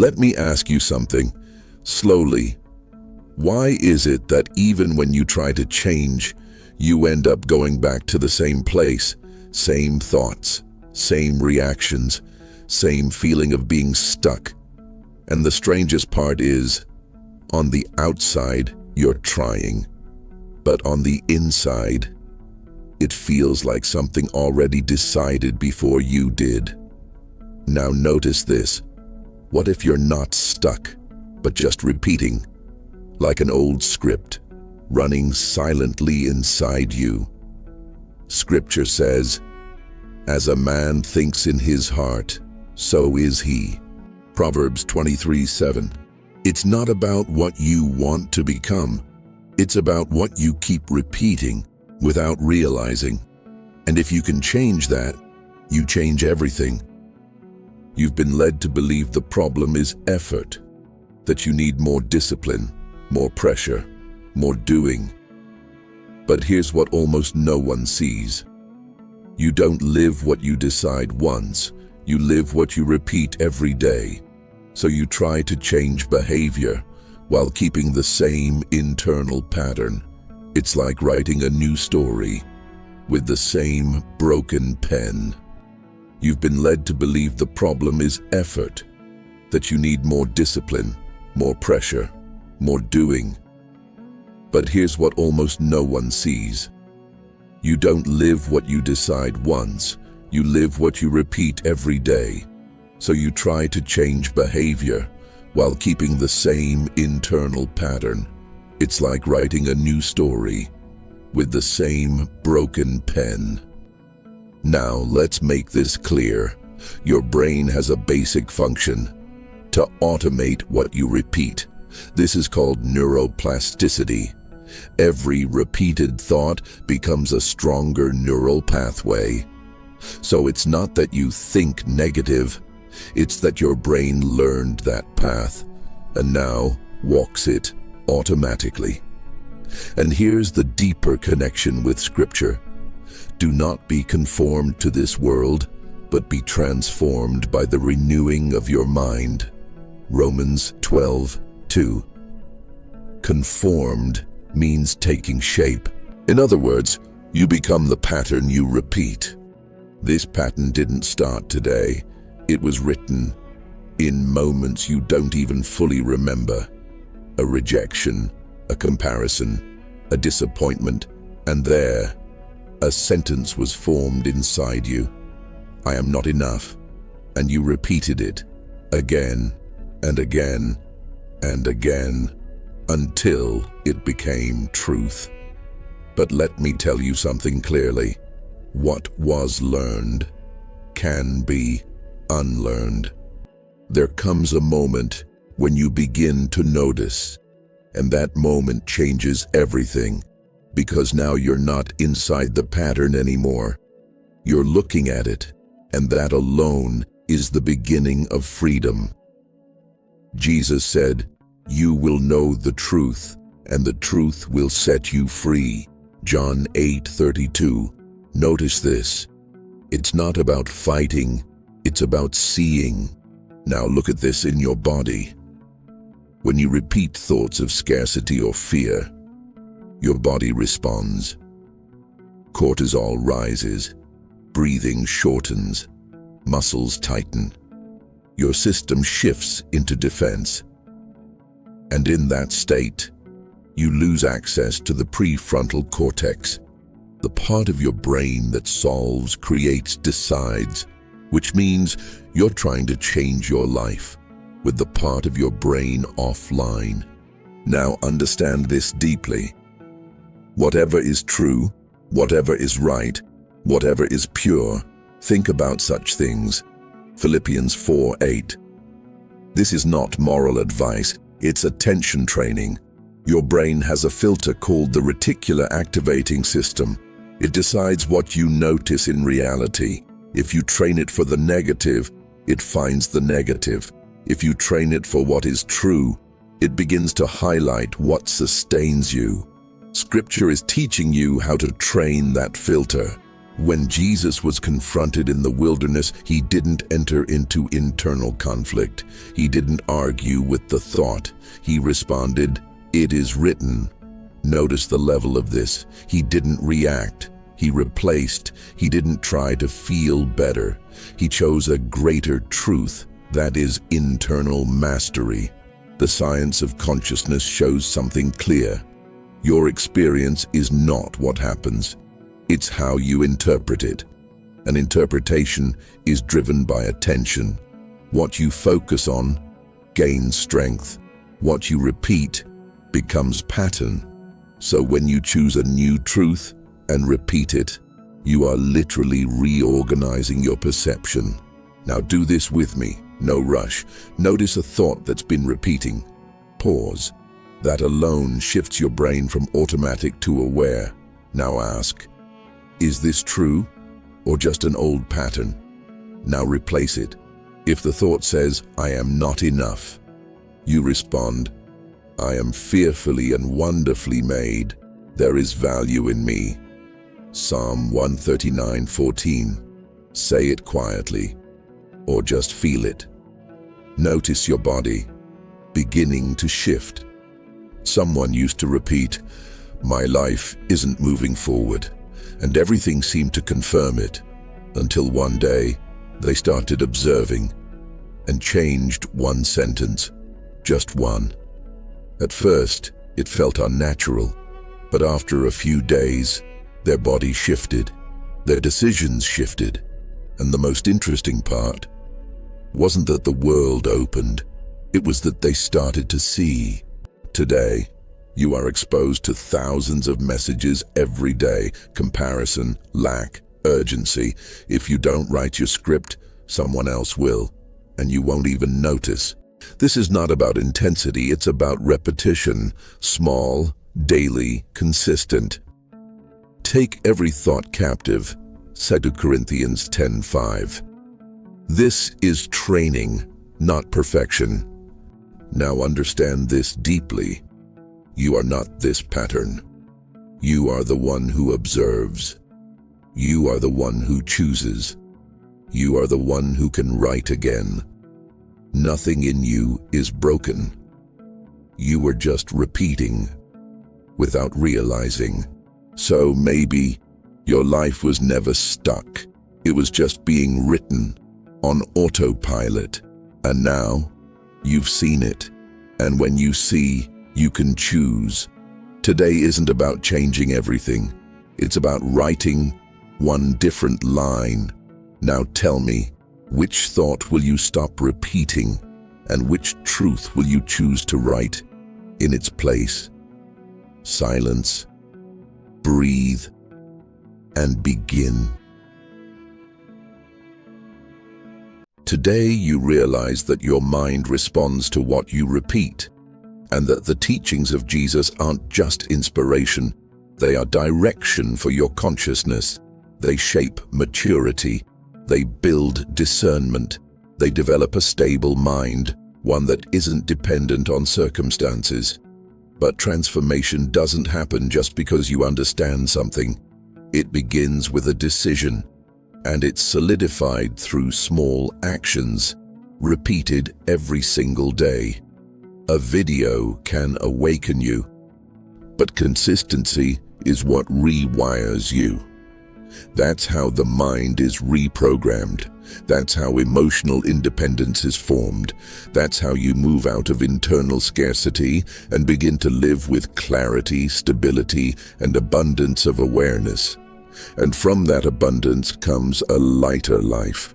Let me ask you something, slowly. Why is it that even when you try to change, you end up going back to the same place, same thoughts, same reactions, same feeling of being stuck? And the strangest part is, on the outside, you're trying, but on the inside, it feels like something already decided before you did. Now notice this. What if you're not stuck, but just repeating, like an old script, running silently inside you? Scripture says, "As a man thinks in his heart, so is he." Proverbs 23:7. It's not about what you want to become. It's about what you keep repeating without realizing. And if you can change that, you change everything. You've been led to believe the problem is effort, that you need more discipline, more pressure, more doing. But here's what almost no one sees. You don't live what you decide once, you live what you repeat every day. So you try to change behavior while keeping the same internal pattern. It's like writing a new story with the same broken pen. You've been led to believe the problem is effort, that you need more discipline, more pressure, more doing. But here's what almost no one sees. You don't live what you decide once, you live what you repeat every day. So you try to change behavior while keeping the same internal pattern. It's like writing a new story with the same broken pen. Now let's make this clear. Your brain has a basic function: to automate what you repeat. This is called neuroplasticity. Every repeated thought becomes a stronger neural pathway. So it's not that you think negative, it's that your brain learned that path and now walks it automatically. And here's the deeper connection with Scripture. Do not be conformed to this world, but be transformed by the renewing of your mind. Romans 12:2. Conformed means taking shape. In other words, you become the pattern you repeat. This pattern didn't start today. It was written in moments you don't even fully remember. A rejection, a comparison, a disappointment, and there, a sentence was formed inside you. I am not enough. And you repeated it again and again and again until it became truth. But let me tell you something clearly. What was learned can be unlearned. There comes a moment when you begin to notice, and that moment changes everything, because now you're not inside the pattern anymore. You're looking at it, and that alone is the beginning of freedom. Jesus said, "You will know the truth, and the truth will set you free." John 8:32. Notice this. It's not about fighting, it's about seeing. Now look at this in your body. When you repeat thoughts of scarcity or fear, your body responds. Cortisol rises, breathing shortens, muscles tighten. Your system shifts into defense. And in that state, you lose access to the prefrontal cortex, the part of your brain that solves, creates, decides, which means you're trying to change your life with the part of your brain offline. Now understand this deeply. Whatever is true, whatever is right, whatever is pure, think about such things. Philippians 4:8. This is not moral advice, it's attention training. Your brain has a filter called the reticular activating system. It decides what you notice in reality. If you train it for the negative, it finds the negative. If you train it for what is true, it begins to highlight what sustains you. Scripture is teaching you how to train that filter. When Jesus was confronted in the wilderness, he didn't enter into internal conflict. He didn't argue with the thought. He responded, "It is written." Notice the level of this. He didn't react. He replaced. He didn't try to feel better. He chose a greater truth. That is internal mastery. The science of consciousness shows something clear. Your experience is not what happens. It's how you interpret it. An interpretation is driven by attention. What you focus on gains strength. What you repeat becomes pattern. So when you choose a new truth and repeat it, you are literally reorganizing your perception. Now do this with me. No rush. Notice a thought that's been repeating. Pause. That alone shifts your brain from automatic to aware. Now ask, is this true or just an old pattern? Now replace it. If the thought says, I am not enough, you respond, I am fearfully and wonderfully made. There is value in me. Psalm 139:14. Say it quietly or just feel it. Notice your body beginning to shift. Someone used to repeat, my life isn't moving forward, and everything seemed to confirm it, until one day they started observing and changed one sentence, just one. At first, it felt unnatural, but after a few days, their body shifted, their decisions shifted, and the most interesting part wasn't that the world opened, it was that they started to see. Today, you are exposed to thousands of messages every day. Comparison, lack, urgency. If you don't write your script, someone else will, and you won't even notice. This is not about intensity, it's about repetition. Small, daily, consistent. Take every thought captive. 2 Corinthians 10:5. This is training, not perfection. Now understand this deeply. You are not this pattern. You are the one who observes. You are the one who chooses. You are the one who can write again. Nothing in you is broken. You were just repeating without realizing. So maybe your life was never stuck. It was just being written on autopilot. And now you've seen it. And when you see, you can choose. Today isn't about changing everything. It's about writing one different line. Now tell me, which thought will you stop repeating? And which truth will you choose to write in its place? Silence. Breathe. And begin. Today you realize that your mind responds to what you repeat, and that the teachings of Jesus aren't just inspiration, they are direction for your consciousness. They shape maturity, they build discernment, they develop a stable mind, one that isn't dependent on circumstances. But transformation doesn't happen just because you understand something. It begins with a decision, and it's solidified through small actions, repeated every single day. A video can awaken you, but consistency is what rewires you. That's how the mind is reprogrammed. That's how emotional independence is formed. That's how you move out of internal scarcity and begin to live with clarity, stability, and abundance of awareness. And from that abundance comes a lighter life,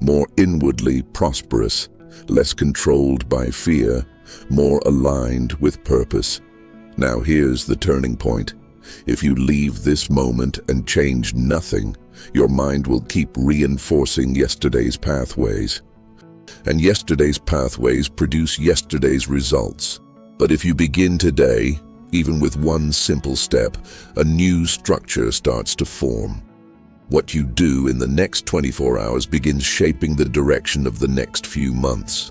more inwardly prosperous, less controlled by fear, more aligned with purpose. Now here's the turning point. If you leave this moment and change nothing, your mind will keep reinforcing yesterday's pathways. And yesterday's pathways produce yesterday's results. But if you begin today, even with one simple step, a new structure starts to form. What you do in the next 24 hours begins shaping the direction of the next few months.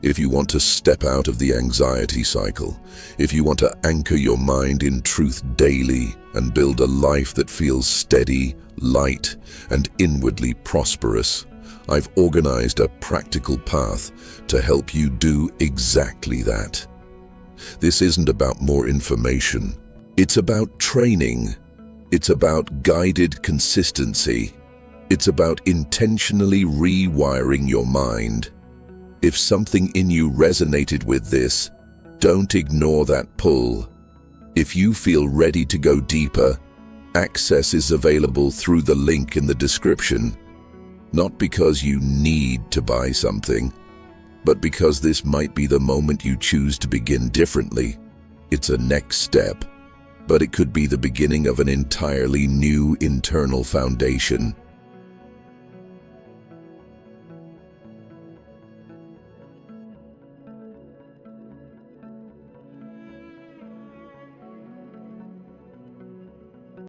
If you want to step out of the anxiety cycle, if you want to anchor your mind in truth daily and build a life that feels steady, light, and inwardly prosperous, I've organized a practical path to help you do exactly that. This isn't about more information. It's about training. It's about guided consistency. It's about intentionally rewiring your mind. If something in you resonated with this, don't ignore that pull. If you feel ready to go deeper, access is available through the link in the description. Not because you need to buy something, but because this might be the moment you choose to begin differently. It's a next step, but it could be the beginning of an entirely new internal foundation.